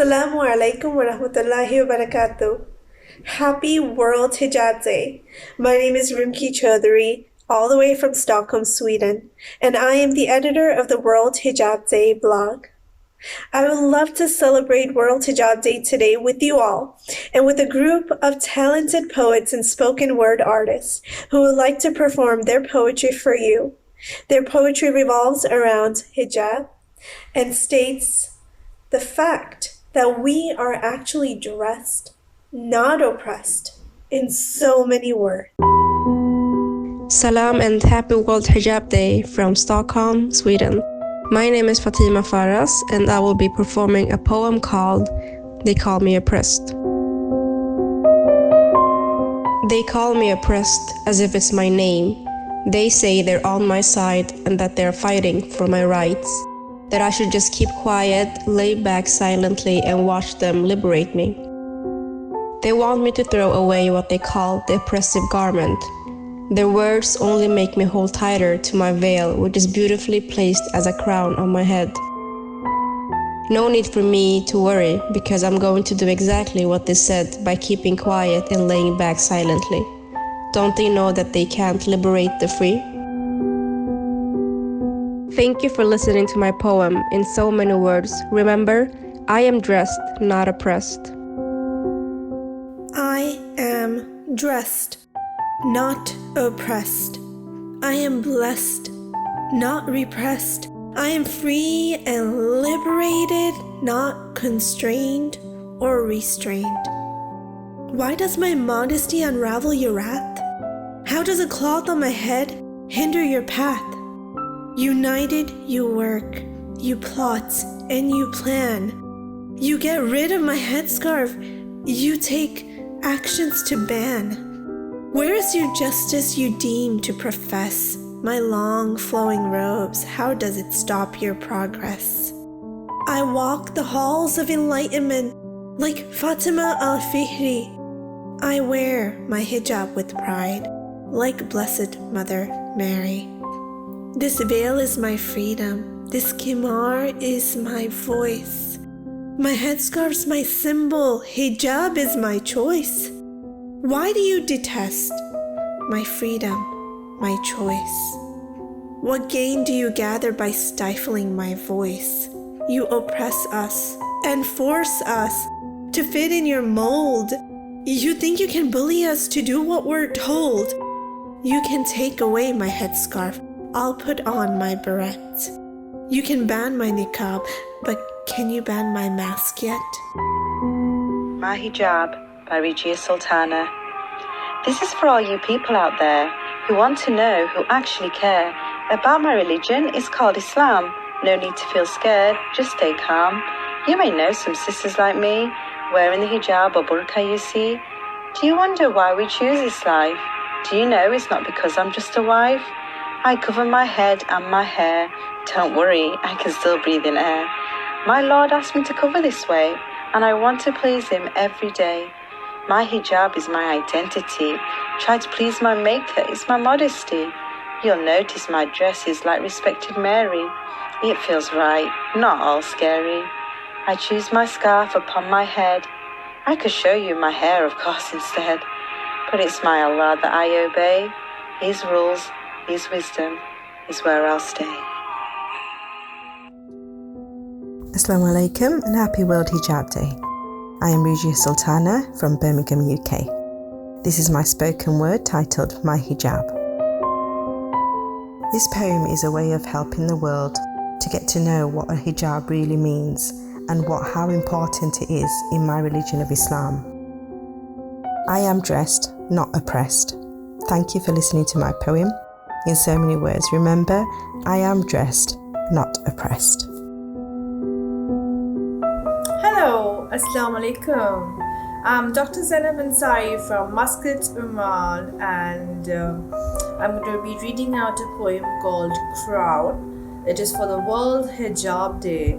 Assalamu Alikum wa rahmatullahi wa barakatuh. Happy World Hijab Day. My name is Roomi Chowdhury, all the way from Stockholm, Sweden, and I am the editor of the World Hijab Day blog. I would love to celebrate World Hijab Day today with you all and with a group of talented poets and spoken word artists who would like to perform their poetry for you. Their poetry revolves around hijab and states the fact that we are actually dressed, not oppressed, in so many words. Salam and happy World Hijab Day from Stockholm, Sweden. My name is Fatima Faraz and I will be performing a poem called They Call Me Oppressed. They call me oppressed as if it's my name. They say they're on my side and that they're fighting for my rights. That I should just keep quiet, lay back silently and watch them liberate me. They want me to throw away what they call the oppressive garment. Their words only make me hold tighter to my veil, which is beautifully placed as a crown on my head. No need for me to worry, because I'm going to do exactly what they said by keeping quiet and laying back silently. Don't they know that they can't liberate the free? Thank you for listening to my poem in so many words. Remember, I am dressed, not oppressed. I am dressed, not oppressed. I am blessed, not repressed. I am free and liberated, not constrained or restrained. Why does my modesty unravel your wrath? How does a cloth on my head hinder your path? United you work, you plot, and you plan. You get rid of my headscarf, you take actions to ban. Where is your justice you deem to profess? My long flowing robes, how does it stop your progress? I walk the halls of enlightenment like Fatima al-Fihri. I wear my hijab with pride like Blessed Mother Mary. This veil is my freedom, this khimar is my voice. My headscarf's my symbol, hijab is my choice. Why do you detest my freedom, my choice? What gain do you gather by stifling my voice? You oppress us and force us to fit in your mold. You think you can bully us to do what we're told. You can take away my headscarf, I'll put on my beret. You can ban my niqab, but can you ban my mask yet? My Hijab by Regi Sultana. This is for all you people out there who want to know, who actually care about my religion. It's called Islam. No need to feel scared, just stay calm. You may know some sisters like me, wearing the hijab or burqa you see. Do you wonder why we choose this life? Do you know it's not because I'm just a wife? I cover my head and my hair. Don't worry, I can still breathe in air. My Lord asked me to cover this way, and I want to please Him every day. My hijab is my identity. Try to please my maker, it's my modesty. You'll notice my dress is like respected Mary. It feels right, not all scary. I choose my scarf upon my head. I could show you my hair, of course, instead. But it's my Allah that I obey. His rules, His wisdom is where I'll stay. Assalamu Alikum and happy World Hijab Day. I am Regi Sultana from Birmingham, UK. This is my spoken word titled My Hijab. This poem is a way of helping the world to get to know what a hijab really means and how important it is in my religion of Islam. I am dressed, not oppressed. Thank you for listening to my poem. In so many words, remember, I am dressed, not oppressed. Hello, Assalamu Alikum. I'm Dr. Zainab Ansari from Muscat, Oman, and I'm going to be reading out a poem called Crown. It is for the World Hijab Day,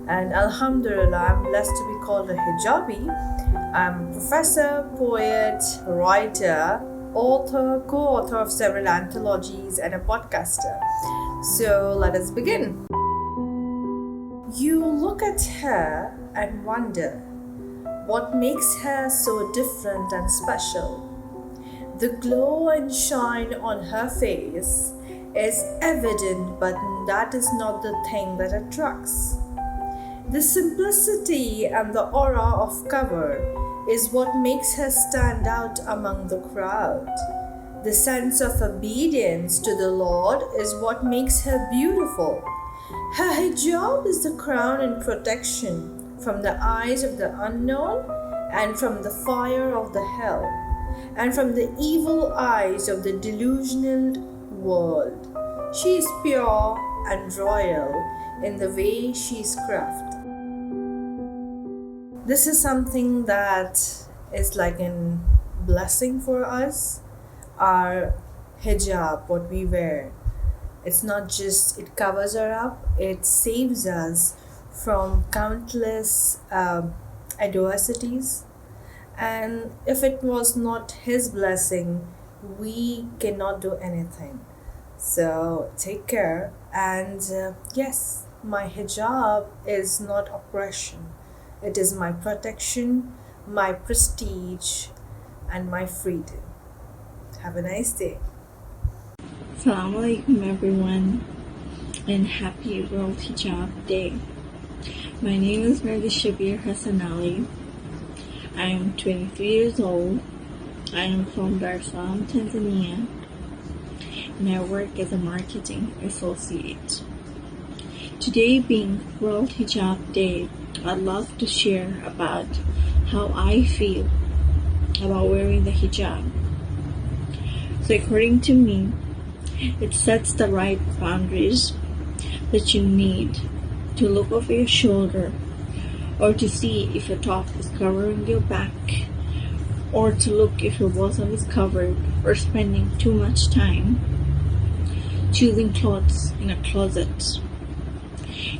and Alhamdulillah, I'm blessed to be called a hijabi. I'm a professor, poet, writer, author, co-author of several anthologies, and a podcaster. So let us begin. You look at her and wonder what makes her so different and special. The glow and shine on her face is evident, but that is not the thing that attracts. The simplicity and the aura of cover is what makes her stand out among the crowd. The sense of obedience to the Lord is what makes her beautiful. Her hijab is the crown and protection from the eyes of the unknown and from the fire of the hell and from the evil eyes of the delusional world. She is pure and royal in the way she is crafted. This is something that is like a blessing for us. Our hijab, what we wear, it's not just it covers her up, it saves us from countless adversities. And if it was not his blessing, we cannot do anything. So take care. And yes, my hijab is not oppression. It is my protection, my prestige, and my freedom. Have a nice day. Assalamu Alikum everyone, and happy World Hijab Day. My name is Megashia Hasanali. I am 23 years old. I am from Dar es Salaam, Tanzania, and I work as a marketing associate. Today being World Hijab Day, I'd love to share about how I feel about wearing the hijab. So according to me, it sets the right boundaries that you need to look over your shoulder, or to see if your top is covering your back, or to look if your bosom is covered, or spending too much time choosing clothes in a closet.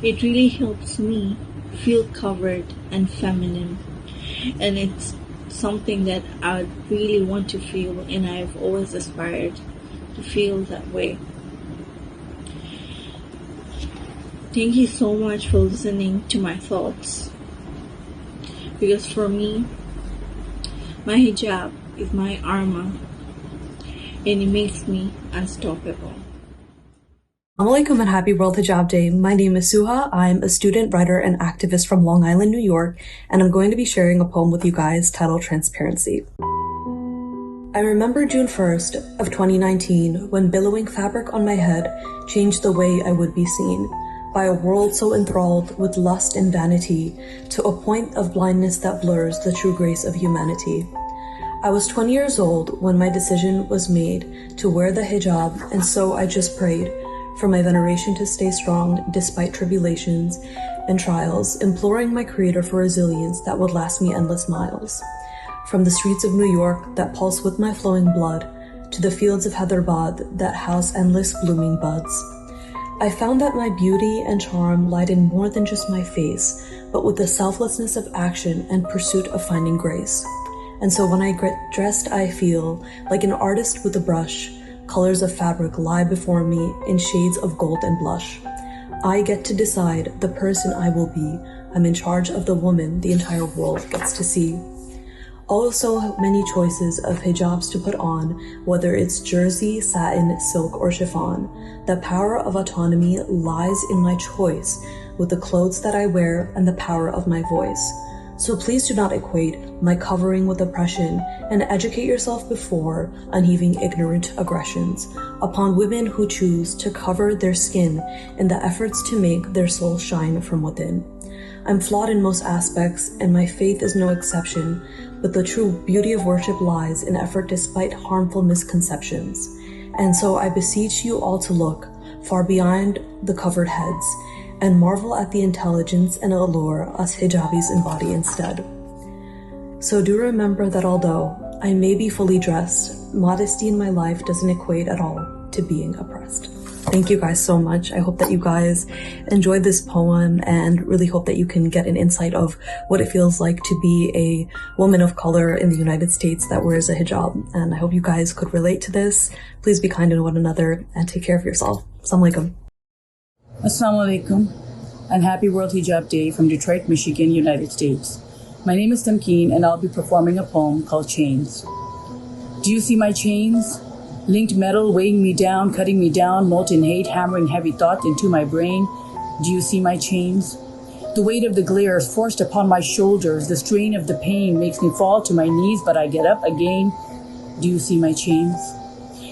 It really helps me feel covered and feminine, and it's something that I really want to feel, and I've always aspired to feel that way. Thank you so much for listening to my thoughts, because for me, my hijab is my armor, and it makes me unstoppable. Alaikum and happy World Hijab Day. My name is Suha. I'm a student, writer, and activist from Long Island, New York, and I'm going to be sharing a poem with you guys titled Transparency. I remember June 1st of 2019 when billowing fabric on my head changed the way I would be seen by a world so enthralled with lust and vanity to a point of blindness that blurs the true grace of humanity. I was 20 years old when my decision was made to wear the hijab, and so I just prayed for my veneration to stay strong despite tribulations and trials, imploring my creator for resilience that would last me endless miles. From the streets of New York that pulse with my flowing blood, to the fields of Hyderabad that house endless blooming buds, I found that my beauty and charm lied in more than just my face, but with the selflessness of action and pursuit of finding grace. And so when I get dressed, I feel like an artist with a brush. Colors of fabric lie before me in shades of gold and blush. I get to decide the person I will be. I'm in charge of the woman the entire world gets to see. Also, many choices of hijabs to put on, whether it's jersey, satin, silk, or chiffon. The power of autonomy lies in my choice with the clothes that I wear and the power of my voice. So please do not equate my covering with oppression, and educate yourself before unheaving ignorant aggressions upon women who choose to cover their skin in the efforts to make their soul shine from within. I'm flawed in most aspects, and my faith is no exception, but the true beauty of worship lies in effort despite harmful misconceptions. And so I beseech you all to look far beyond the covered heads and marvel at the intelligence and allure us hijabis embody instead. So do remember that although I may be fully dressed, modesty in my life doesn't equate at all to being oppressed. Thank you guys so much. I hope that you guys enjoyed this poem, and really hope that you can get an insight of what it feels like to be a woman of color in the United States that wears a hijab. And I hope you guys could relate to this. Please be kind to one another and take care of yourself. Assalamu Alikum. Assalamu Alaikum. and happy World Hijab Day from Detroit, Michigan, United States. My name is Tumkeen and I'll be performing a poem called Chains. Do you see my chains? Linked metal weighing me down, cutting me down, molten hate hammering heavy thought into my brain. Do you see my chains? The weight of the glare is forced upon my shoulders. The strain of the pain makes me fall to my knees, but I get up again. Do you see my chains?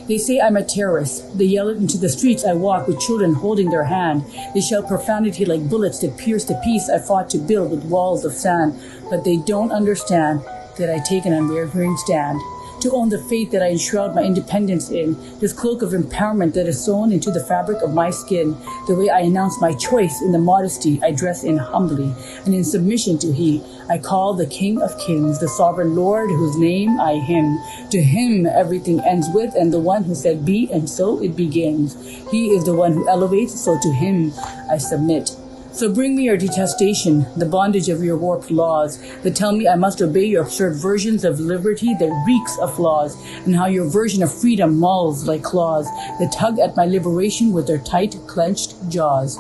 They say I'm a terrorist. They yell it into the streets I walk with children holding their hand. They shout profanity like bullets that pierce the peace I fought to build with walls of sand. But they don't understand that I take an unwavering stand to own the faith that I enshroud my independence in, this cloak of empowerment that is sewn into the fabric of my skin, the way I announce my choice in the modesty I dress in humbly, and in submission to He, I call the King of Kings, the sovereign Lord whose name I hymn. To Him everything ends with, and the one who said be, and so it begins. He is the one who elevates, so to Him I submit. So bring me your detestation, the bondage of your warped laws, that tell me I must obey your absurd versions of liberty that reeks of flaws, and how your version of freedom mauls like claws that tug at my liberation with their tight, clenched jaws.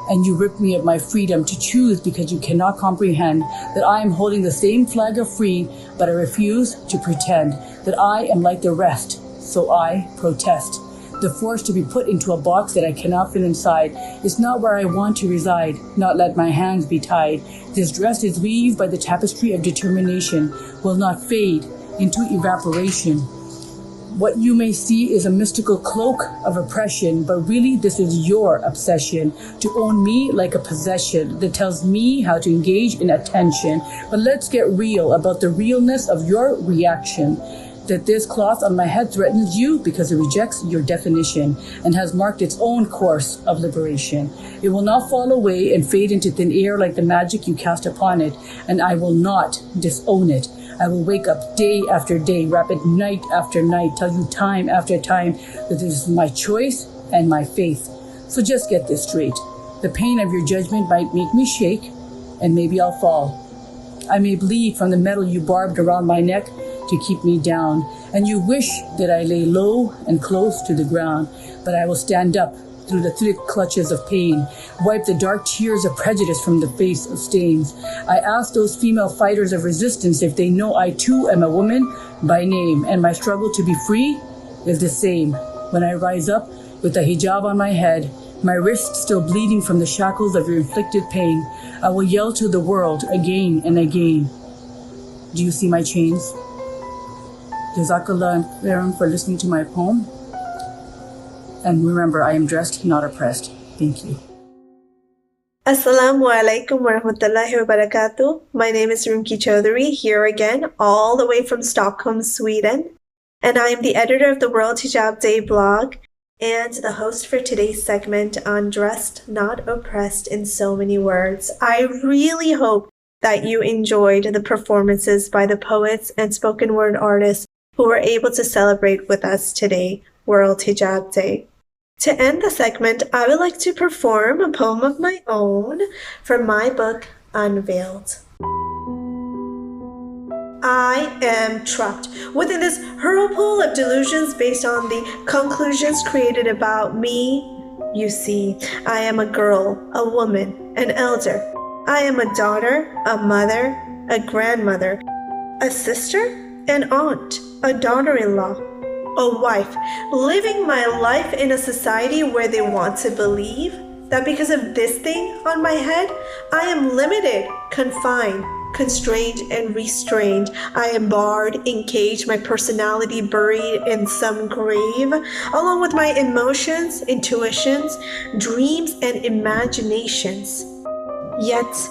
And you rip me of my freedom to choose because you cannot comprehend that I am holding the same flag of free, but I refuse to pretend that I am like the rest, so I protest. The force to be put into a box that I cannot fit inside is not where I want to reside, not let my hands be tied. This dress is weaved by the tapestry of determination, will not fade into evaporation. What you may see is a mystical cloak of oppression, but really this is your obsession, to own me like a possession that tells me how to engage in attention. But let's get real about the realness of your reaction. That this cloth on my head threatens you because it rejects your definition and has marked its own course of liberation. It will not fall away and fade into thin air like the magic you cast upon it, and I will not disown it. I will wake up day after day, wrap it night after night, tell you time after time that this is my choice and my faith. So just get this straight. The pain of your judgment might make me shake, and maybe I'll fall. I may bleed from the metal you barbed around my neck to keep me down, and you wish that I lay low and close to the ground, but I will stand up through the thick clutches of pain, wipe the dark tears of prejudice from the face of stains. I ask those female fighters of resistance if they know I too am a woman by name, and my struggle to be free is the same. When I rise up with a hijab on my head, my wrists still bleeding from the shackles of your inflicted pain, I will yell to the world again and again. Do you see my chains? Jazakallah khairan for listening to my poem. And remember, I am dressed, not oppressed. Thank you. Assalamu Alikum wa rahmatullahi wa barakatuh. My name is Roomi Chowdhury, here again, all the way from Stockholm, Sweden. And I am the editor of the World Hijab Day blog and the host for today's segment on Dressed, Not Oppressed in So Many Words. I really hope that you enjoyed the performances by the poets and spoken word artists who were able to celebrate with us today, World Hijab Day. To end the segment, I would like to perform a poem of my own from my book, Unveiled. I am trapped within this whirlpool of delusions based on the conclusions created about me. You see, I am a girl, a woman, an elder. I am a daughter, a mother, a grandmother, a sister, an aunt, a daughter-in-law, a wife, living my life in a society where they want to believe that because of this thing on my head, I am limited, confined, constrained, and restrained. I am barred, encaged, my personality buried in some grave, along with my emotions, intuitions, dreams, and imaginations. Yet,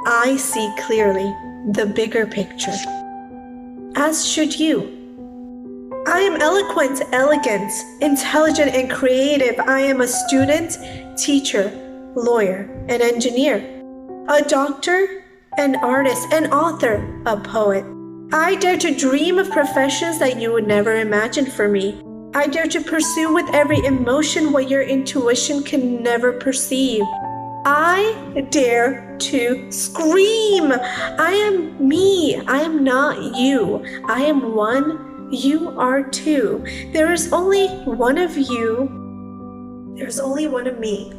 I see clearly the bigger picture. As should you. I am eloquent, elegant, intelligent, and creative. I am a student, teacher, lawyer, and engineer, a doctor, an artist, an author, a poet. I dare to dream of professions that you would never imagine for me. I dare to pursue with every emotion what your intuition can never perceive. I dare to scream. I am me. I am not you. I am one. You are two. There is only one of you. There's only one of me.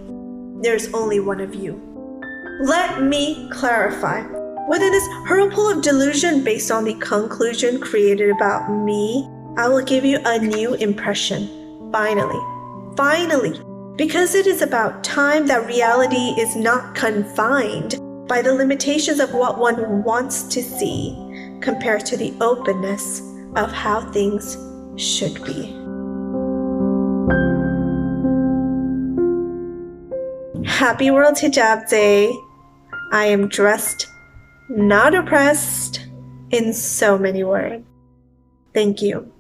There's only one of you. Let me clarify. Within this whirlpool of delusion based on the conclusion created about me, I will give you a new impression. Finally, because it is about time that reality is not confined by the limitations of what one wants to see compared to the openness of how things should be. Happy World Hijab Day. I am dressed, not oppressed, in so many words. Thank you.